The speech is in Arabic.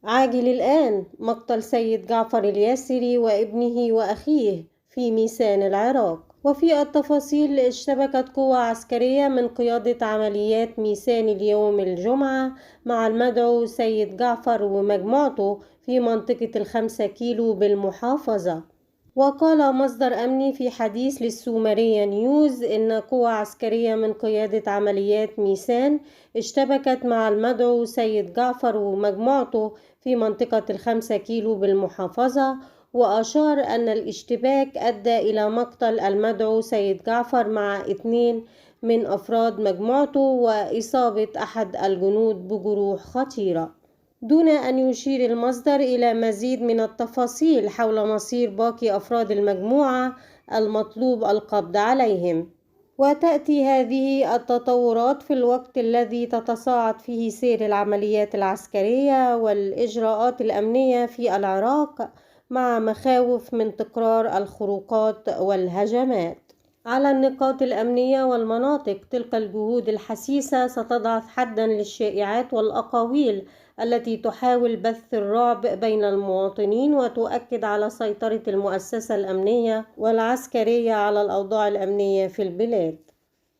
عاجل الآن مقتل سيد جعفر الياسري وابنه وأخيه في ميسان العراق. وفي التفاصيل، اشتبكت قوى عسكرية من قيادة عمليات ميسان اليوم الجمعة مع المدعو سيد جعفر ومجموعته في منطقة ال5 كيلو بالمحافظة. وقال مصدر أمني في حديث للسومرية نيوز إن قوى عسكرية من قيادة عمليات ميسان اشتبكت مع المدعو سيد جعفر ومجموعته في منطقة ال5 كيلو بالمحافظة. وأشار أن الاشتباك أدى إلى مقتل المدعو سيد جعفر مع 2 من أفراد مجموعته وإصابة أحد الجنود بجروح خطيرة، دون أن يشير المصدر إلى مزيد من التفاصيل حول مصير باقي أفراد المجموعة المطلوب القبض عليهم. وتأتي هذه التطورات في الوقت الذي تتصاعد فيه سير العمليات العسكرية والإجراءات الأمنية في العراق، مع مخاوف من تكرار الخروقات والهجمات على النقاط الأمنية والمناطق. تلك الجهود الحسيسة ستضع حداً للشائعات والأقاويل التي تحاول بث الرعب بين المواطنين، وتؤكد على سيطرة المؤسسة الأمنية والعسكرية على الأوضاع الأمنية في البلاد.